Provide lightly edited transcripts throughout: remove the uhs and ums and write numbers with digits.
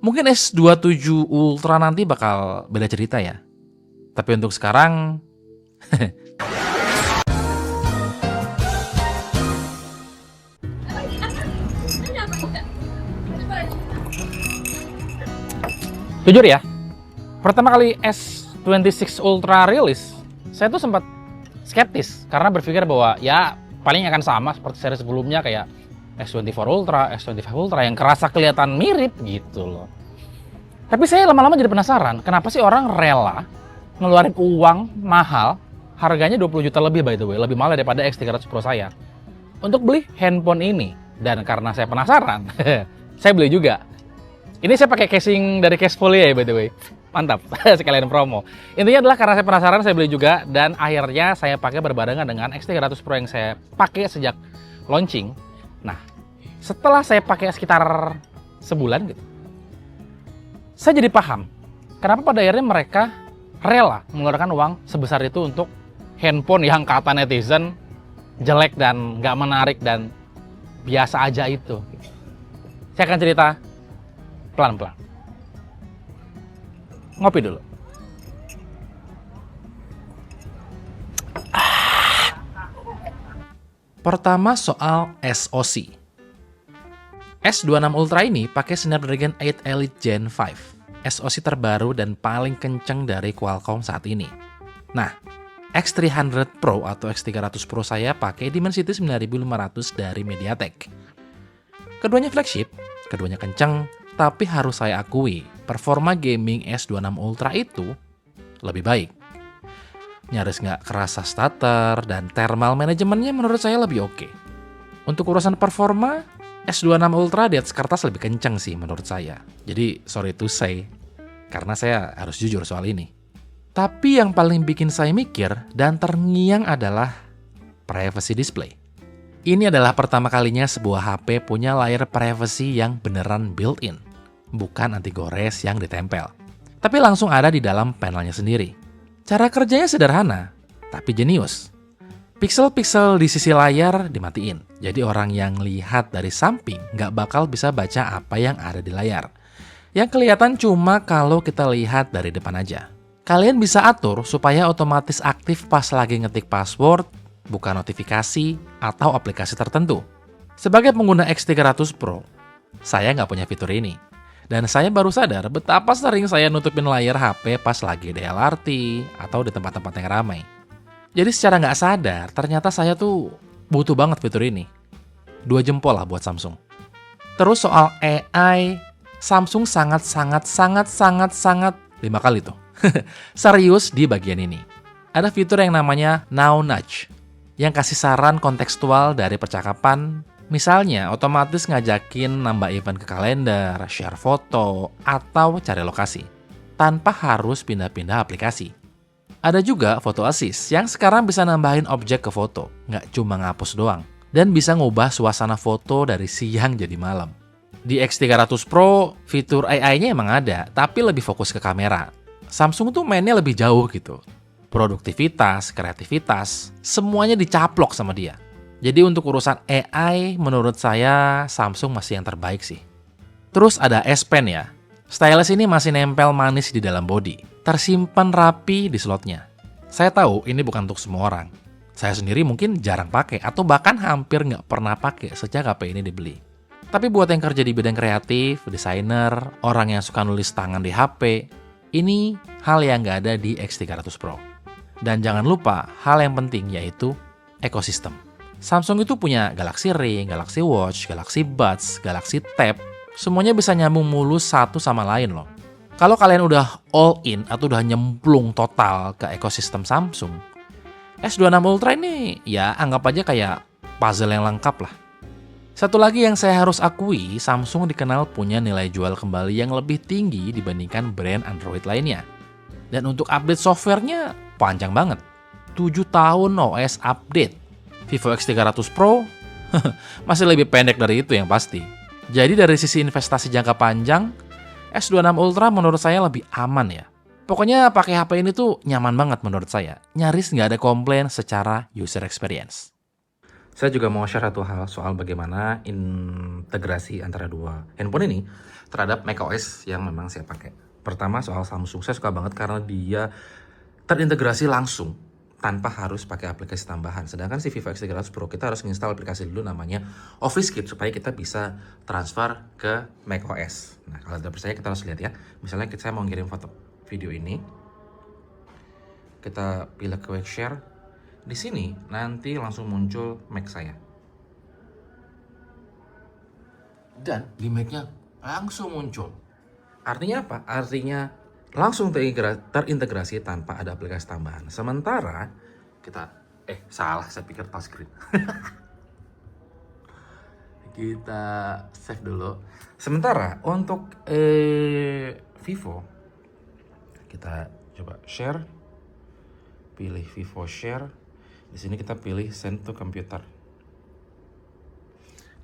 Mungkin S27 Ultra nanti bakal beda cerita ya. Tapi untuk sekarang jujur ya, pertama kali S26 Ultra rilis, saya tuh sempat skeptis karena berpikir bahwa ya paling akan sama seperti seri sebelumnya kayak S24 Ultra, S25 Ultra yang kerasa kelihatan mirip gitu loh. Tapi saya lama-lama jadi penasaran, kenapa sih orang rela ngeluarin uang mahal, harganya 20 juta lebih by the way, lebih mahal daripada X300 Pro saya, untuk beli handphone ini. Dan karena saya penasaran, saya beli juga. Ini saya pakai casing dari Cashfolia ya by the way. Mantap, sekalian promo. Intinya adalah karena saya penasaran, saya beli juga. Dan akhirnya saya pakai berbarengan dengan X300 Pro yang saya pakai sejak launching. Nah, setelah saya pakai sekitar sebulan gitu, saya jadi paham kenapa pada akhirnya mereka rela mengeluarkan uang sebesar itu untuk handphone yang kata netizen jelek dan nggak menarik dan biasa aja itu. Saya akan cerita pelan-pelan. Ngopi dulu. Pertama soal SoC. S26 Ultra ini pakai Snapdragon 8 Elite Gen 5, SoC terbaru dan paling kenceng dari Qualcomm saat ini. Nah, X300 Pro atau X300 Pro saya pakai Dimensity 9500 dari MediaTek. Keduanya flagship, keduanya kenceng, tapi harus saya akui, performa gaming S26 Ultra itu lebih baik. Nyaris nggak kerasa stutter, dan thermal manajemennya menurut saya lebih oke. Untuk urusan performa, S26 Ultra di atas kertas lebih kenceng sih menurut saya. Jadi sorry to say, karena saya harus jujur soal ini. Tapi yang paling bikin saya mikir dan terngiang adalah privacy display. Ini adalah pertama kalinya sebuah HP punya layar privacy yang beneran built-in, bukan anti gores yang ditempel, tapi langsung ada di dalam panelnya sendiri. Cara kerjanya sederhana, tapi jenius. Pixel-pixel di sisi layar dimatiin, jadi orang yang lihat dari samping nggak bakal bisa baca apa yang ada di layar. Yang kelihatan cuma kalau kita lihat dari depan aja. Kalian bisa atur supaya otomatis aktif pas lagi ngetik password, buka notifikasi, atau aplikasi tertentu. Sebagai pengguna X300 Pro, saya nggak punya fitur ini. Dan saya baru sadar betapa sering saya nutupin layar HP pas lagi di LRT atau di tempat-tempat yang ramai. Jadi secara nggak sadar, ternyata saya tuh butuh banget fitur ini. 2 jempol lah buat Samsung. Terus soal AI, Samsung sangat 5 kali tuh. Serius di bagian ini. Ada fitur yang namanya Now Nudge, yang kasih saran kontekstual dari percakapan. Misalnya, otomatis ngajakin nambah event ke kalender, share foto, atau cari lokasi, tanpa harus pindah-pindah aplikasi. Ada juga Photo Assist yang sekarang bisa nambahin objek ke foto, nggak cuma ngapus doang, dan bisa ngubah suasana foto dari siang jadi malam. Di X300 Pro, fitur AI-nya emang ada, tapi lebih fokus ke kamera. Samsung tuh mainnya lebih jauh gitu. Produktivitas, kreativitas, semuanya dicaplok sama dia. Jadi untuk urusan AI, menurut saya Samsung masih yang terbaik sih. Terus ada S Pen ya. Stylus ini masih nempel manis di dalam body, tersimpan rapi di slotnya. Saya tahu ini bukan untuk semua orang. Saya sendiri mungkin jarang pakai atau bahkan hampir nggak pernah pakai sejak HP ini dibeli. Tapi buat yang kerja di bidang kreatif, desainer, orang yang suka nulis tangan di HP, ini hal yang nggak ada di X300 Pro. Dan jangan lupa hal yang penting yaitu ekosistem. Samsung itu punya Galaxy Ring, Galaxy Watch, Galaxy Buds, Galaxy Tab. Semuanya bisa nyambung mulus satu sama lain loh. Kalau kalian udah all in atau udah nyemplung total ke ekosistem Samsung, S26 Ultra ini ya anggap aja kayak puzzle yang lengkap lah. Satu lagi yang saya harus akui, Samsung dikenal punya nilai jual kembali yang lebih tinggi dibandingkan brand Android lainnya. Dan untuk update softwarenya panjang banget. 7 tahun OS update. Vivo X300 Pro masih lebih pendek dari itu yang pasti. Jadi dari sisi investasi jangka panjang, S26 Ultra menurut saya lebih aman ya. Pokoknya pakai HP ini tuh nyaman banget menurut saya. Nyaris nggak ada komplain secara user experience. Saya juga mau share satu hal soal bagaimana integrasi antara dua handphone ini terhadap macOS yang memang saya pakai. Pertama soal Samsung, saya suka banget karena dia terintegrasi langsung tanpa harus pakai aplikasi tambahan. Sedangkan si Vivo X300 Pro kita harus install aplikasi dulu namanya Office Kit supaya kita bisa transfer ke macOS. Nah, kalau tidak percaya kita harus lihat ya. Misalnya saya mau ngirim foto video ini, kita pilih quick share. Di sini nanti langsung muncul Mac saya. Dan di Mac-nya langsung muncul. Artinya apa? Artinya langsung terintegrasi tanpa ada aplikasi tambahan. Sementara kita salah, saya pikir touchscreen. Kita save dulu. Sementara untuk Vivo, kita coba share, pilih Vivo share. Di sini kita pilih send to computer.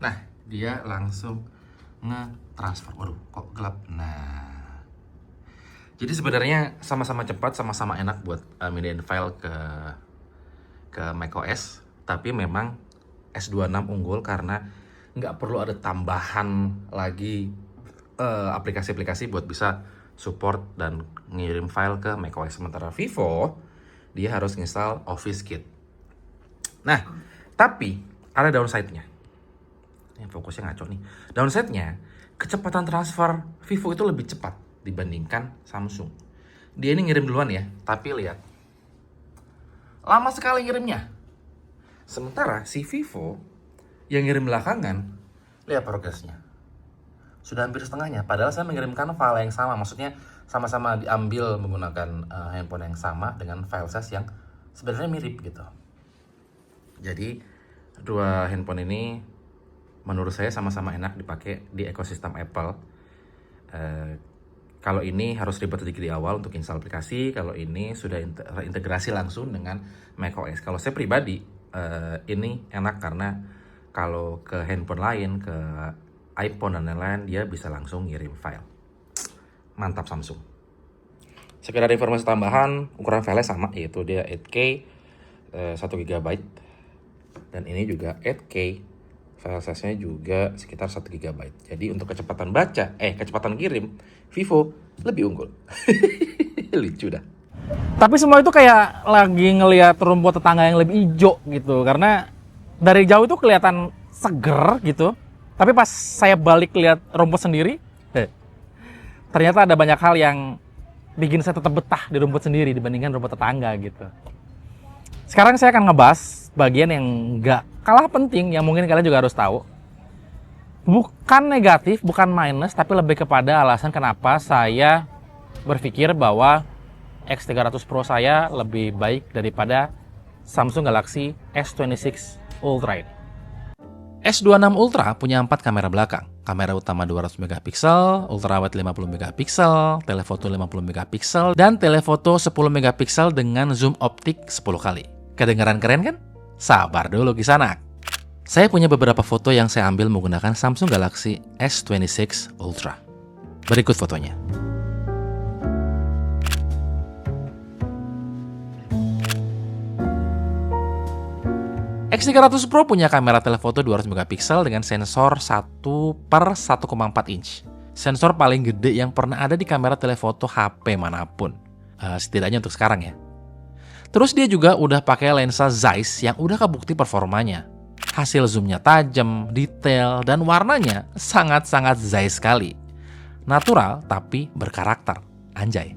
Nah, dia langsung nge-transfer. Waduh, kok gelap. Nah, jadi sebenarnya sama-sama cepat, sama-sama enak buat mindahin file ke macOS. Tapi memang S26 unggul karena nggak perlu ada tambahan lagi aplikasi-aplikasi buat bisa support dan ngirim file ke macOS. Sementara Vivo, dia harus install Office Kit. Nah, tapi ada downside-nya. Ini fokusnya ngaco nih. Downside-nya, kecepatan transfer Vivo itu lebih cepat dibandingkan Samsung. Dia ini ngirim duluan ya, tapi lihat. Lama sekali ngirimnya. Sementara si Vivo yang ngirim belakangan, lihat progresnya. Sudah hampir setengahnya, padahal saya mengirimkan file yang sama. Maksudnya sama-sama diambil menggunakan handphone yang sama dengan file size yang sebenarnya mirip gitu. Jadi, dua handphone ini menurut saya sama-sama enak dipakai di ekosistem Apple. Kalau ini harus ribet sedikit di awal untuk install aplikasi. Kalau ini sudah integrasi langsung dengan macOS. Kalau saya pribadi, ini enak karena kalau ke handphone lain, ke iPhone dan lain-lain, dia bisa langsung ngirim file. Mantap Samsung. Sekedar informasi tambahan, ukuran filenya sama, yaitu dia 8K 1 GB. Dan ini juga 8K. File size-nya juga sekitar 1 GB. Jadi untuk kecepatan kecepatan kirim, Vivo lebih unggul. Lucu dah. Tapi semua itu kayak lagi ngelihat rumput tetangga yang lebih hijau gitu. Karena dari jauh itu kelihatan seger gitu. Tapi pas saya balik lihat rumput sendiri, ternyata ada banyak hal yang bikin saya tetap betah di rumput sendiri dibandingkan rumput tetangga gitu. Sekarang saya akan ngebahas bagian yang nggak kalah penting, yang mungkin kalian juga harus tahu. Bukan negatif, bukan minus, tapi lebih kepada alasan kenapa saya berpikir bahwa X300 Pro saya lebih baik daripada Samsung Galaxy S26 Ultra ini. S26 Ultra punya 4 kamera belakang. Kamera utama 200 megapiksel, ultrawide 50 megapiksel, telefoto 50 megapiksel, dan telefoto 10 megapiksel dengan zoom optik 10 kali. Kedengaran keren kan? Sabar dulu Kisanak. Saya punya beberapa foto yang saya ambil menggunakan Samsung Galaxy S26 Ultra. Berikut fotonya. X300 Pro punya kamera telefoto 200 megapiksel dengan sensor 1/1,4 inch. Sensor paling gede yang pernah ada di kamera telefoto HP manapun. Setidaknya untuk sekarang ya. Terus dia juga udah pakai lensa Zeiss yang udah kebukti performanya. Hasil zoomnya tajam, detail, dan warnanya sangat-sangat Zeiss sekali. Natural tapi berkarakter. Anjay.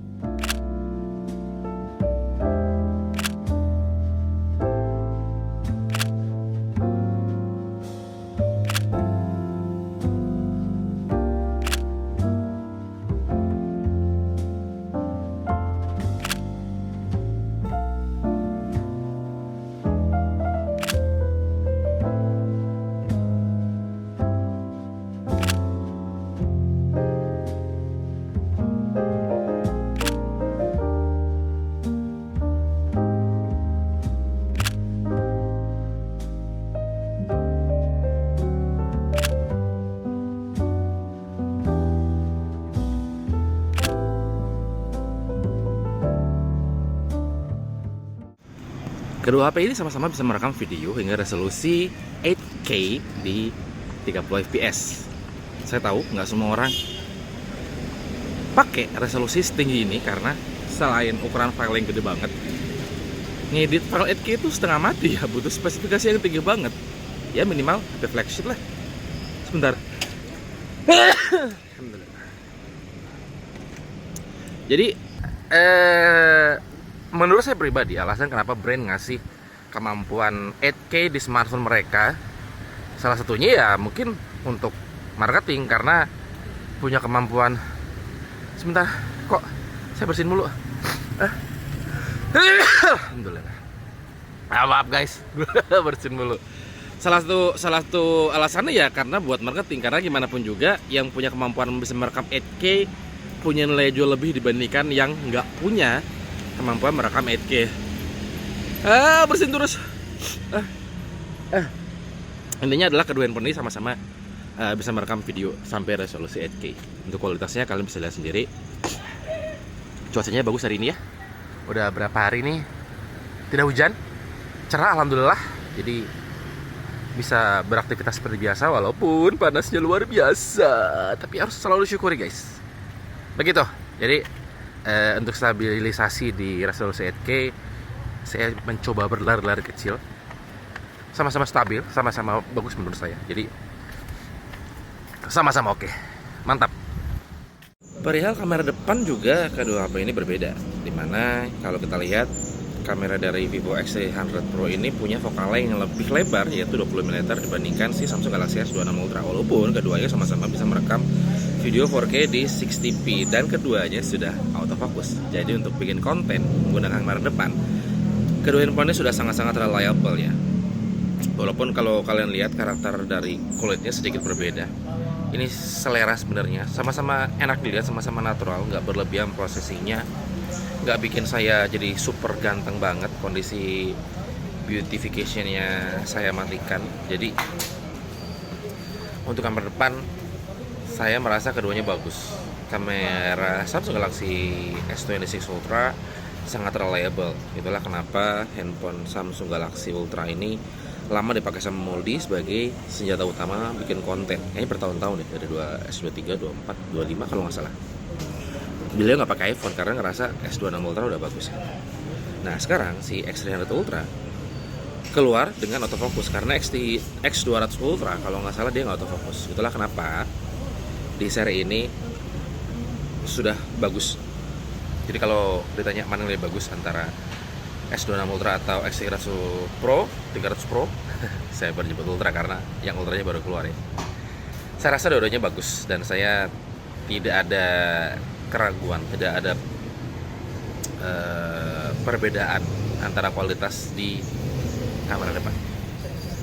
Kedua HP ini sama-sama bisa merekam video hingga resolusi 8K di 30 fps. Saya tahu nggak semua orang pakai resolusi setinggi ini karena selain ukuran file yang gede banget, ngedit file 8K itu setengah mati ya, butuh spesifikasi yang tinggi banget. Ya minimal HP flagship lah. Sebentar. Alhamdulillah. Jadi menurut saya pribadi, alasan kenapa brand ngasih kemampuan 8K di smartphone mereka, salah satunya ya mungkin untuk marketing, karena punya kemampuan. Sebentar, kok saya bersihin mulu. Alhamdulillah. Maaf guys, bersihin mulu. Salah satu alasannya ya karena buat marketing, karena gimana pun juga yang punya kemampuan bisa merekam 8K punya nilai jual lebih dibandingkan yang nggak punya kemampuan merekam 8K. Bersihin terus. Intinya adalah kedua handphone ini sama-sama bisa merekam video sampai resolusi 8K. Untuk kualitasnya kalian bisa lihat sendiri. Cuacanya bagus hari ini ya. Udah berapa hari nih tidak hujan, cerah alhamdulillah. Jadi bisa beraktivitas seperti biasa walaupun panasnya luar biasa. Tapi harus selalu syukuri guys. Begitu. Jadi untuk stabilisasi di resolusi 8K saya mencoba berlari-lari kecil. Sama-sama stabil, sama-sama bagus menurut saya. Jadi sama-sama oke. Mantap. Perihal kamera depan juga kedua HP ini berbeda. Dimana kalau kita lihat kamera dari Vivo X300 Pro ini punya focal length yang lebih lebar, yaitu 20mm dibandingkan si Samsung Galaxy S26 Ultra. Walaupun keduanya sama-sama bisa merekam video 4K di 60p dan keduanya sudah autofocus. Jadi untuk bikin konten menggunakan kamera depan, kedua handphone ini sudah sangat-sangat reliable ya. Walaupun kalau kalian lihat karakter dari kulitnya sedikit berbeda. Ini selera sebenarnya, sama-sama enak dilihat, sama-sama natural, nggak berlebihan prosesinya, nggak bikin saya jadi super ganteng banget. Kondisi beautification-nya saya matikan. Jadi untuk kamera depan saya merasa keduanya bagus. Kamera Samsung Galaxy S26 Ultra sangat reliable. Itulah kenapa handphone Samsung Galaxy Ultra ini lama dipakai sama Moldy sebagai senjata utama bikin konten. Kayaknya bertahun-tahun ya, dari S23, 24, 25 kalau nggak salah. Beliau nggak pakai iPhone karena ngerasa S26 Ultra udah bagus ya. Nah sekarang si X300 Ultra keluar dengan autofocus karena X200 Ultra kalau nggak salah dia nggak autofocus. Itulah kenapa di seri ini sudah bagus. Jadi kalau ditanya mana yang lebih bagus antara S26 Ultra atau X300 Pro, 300 Pro, saya berjemput Ultra karena yang Ultranya baru keluar ya. Saya rasa dua-duanya bagus dan saya tidak ada keraguan, tidak ada perbedaan antara kualitas di kamera depan.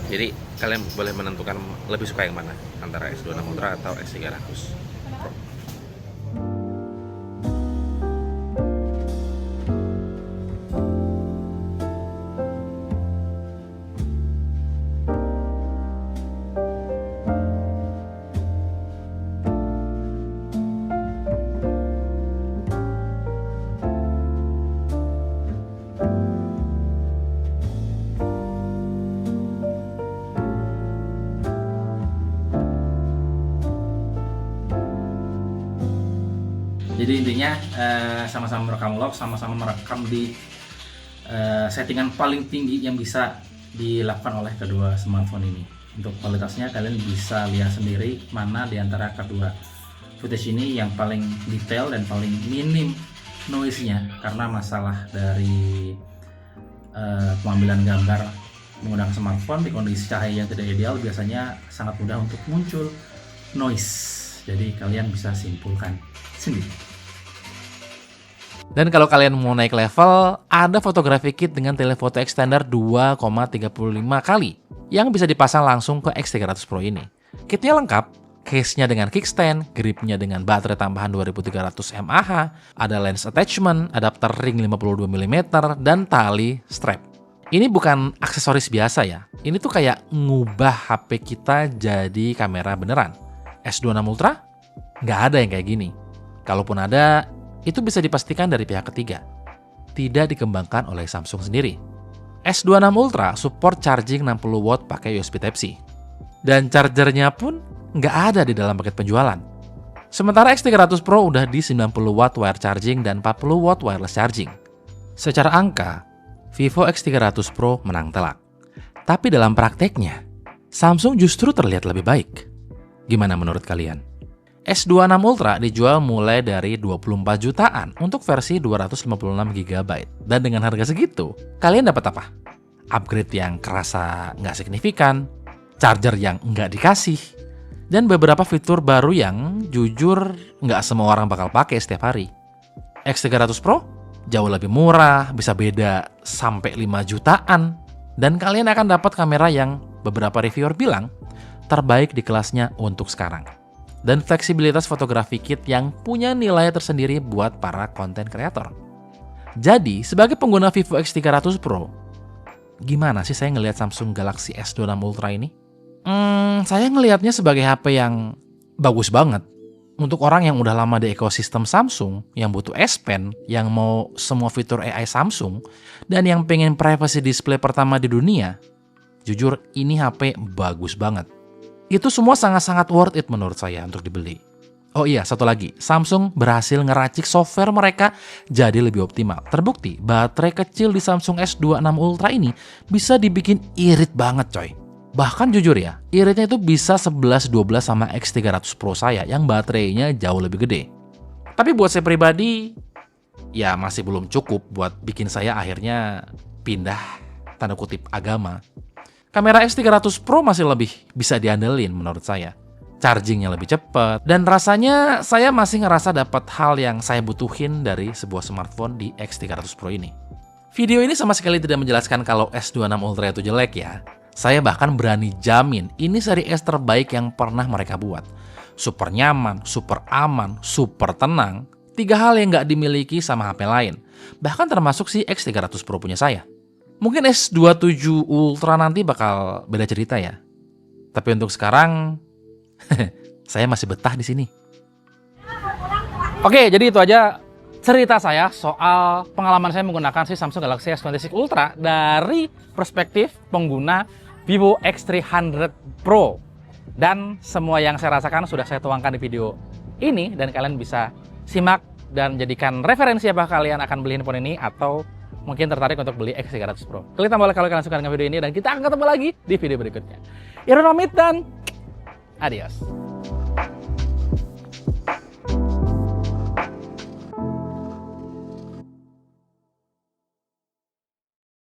Jadi kalian boleh menentukan lebih suka yang mana antara S26 Ultra atau X300 Pro. Jadi intinya sama-sama merekam log, sama-sama merekam di settingan paling tinggi yang bisa dilakukan oleh kedua smartphone ini. Untuk kualitasnya kalian bisa lihat sendiri mana di antara kedua footage ini yang paling detail dan paling minim noise-nya, karena masalah dari pengambilan gambar menggunakan smartphone di kondisi cahaya yang tidak ideal biasanya sangat mudah untuk muncul noise. Jadi kalian bisa simpulkan sendiri. Dan kalau kalian mau naik level, ada fotografi kit dengan telefoto extender 2,35 kali yang bisa dipasang langsung ke X300 Pro ini. Kitnya lengkap, case-nya dengan kickstand, gripnya dengan baterai tambahan 2300 mAh, ada lens attachment, adapter ring 52mm, dan tali strap. Ini bukan aksesoris biasa ya, ini tuh kayak ngubah HP kita jadi kamera beneran. S26 Ultra? Nggak ada yang kayak gini. Kalaupun ada, itu bisa dipastikan dari pihak ketiga. Tidak dikembangkan oleh Samsung sendiri. S26 Ultra support charging 60 watt pakai USB Type-C. Dan chargernya pun nggak ada di dalam paket penjualan. Sementara X300 Pro udah di 90 watt wire charging dan 40 watt wireless charging. Secara angka, Vivo X300 Pro menang telak. Tapi dalam prakteknya, Samsung justru terlihat lebih baik. Gimana menurut kalian? S26 Ultra dijual mulai dari 24 jutaan untuk versi 256 GB. Dan dengan harga segitu, kalian dapat apa? Upgrade yang kerasa nggak signifikan, charger yang nggak dikasih, dan beberapa fitur baru yang jujur nggak semua orang bakal pakai setiap hari. X300 Pro jauh lebih murah, bisa beda sampai 5 jutaan, dan kalian akan dapat kamera yang beberapa reviewer bilang terbaik di kelasnya untuk sekarang. Dan fleksibilitas fotografi kit yang punya nilai tersendiri buat para konten kreator. Jadi, sebagai pengguna Vivo X300 Pro, gimana sih saya ngelihat Samsung Galaxy S26 Ultra ini? Saya ngelihatnya sebagai HP yang bagus banget. Untuk orang yang udah lama di ekosistem Samsung, yang butuh S Pen, yang mau semua fitur AI Samsung, dan yang pengen privacy display pertama di dunia, jujur ini HP bagus banget. Itu semua sangat-sangat worth it menurut saya untuk dibeli. Oh iya, satu lagi, Samsung berhasil ngeracik software mereka jadi lebih optimal. Terbukti, baterai kecil di Samsung S26 Ultra ini bisa dibikin irit banget coy. Bahkan jujur ya, iritnya itu bisa 11-12 sama X300 Pro saya yang baterainya jauh lebih gede. Tapi buat saya pribadi, ya masih belum cukup buat bikin saya akhirnya pindah tanda kutip agama. Kamera X300 Pro masih lebih bisa diandelin menurut saya. Chargingnya lebih cepat, dan rasanya saya masih ngerasa dapat hal yang saya butuhin dari sebuah smartphone di X300 Pro ini. Video ini sama sekali tidak menjelaskan kalau S26 Ultra itu jelek ya. Saya bahkan berani jamin ini seri S terbaik yang pernah mereka buat. Super nyaman, super aman, super tenang. 3 hal yang nggak dimiliki sama HP lain. Bahkan termasuk si X300 Pro punya saya. Mungkin S27 Ultra nanti bakal beda cerita ya. Tapi untuk sekarang, saya masih betah di sini. Oke, jadi itu aja cerita saya soal pengalaman saya menggunakan si Samsung Galaxy S26 Ultra dari perspektif pengguna Vivo X300 Pro. Dan semua yang saya rasakan sudah saya tuangkan di video ini, dan kalian bisa simak dan jadikan referensi apakah kalian akan beli handphone ini atau mungkin tertarik untuk beli X300 Pro. Klik tombol like kalau kalian suka dengan video ini, dan kita akan ketemu lagi di video berikutnya. Irwan pamit dan adios.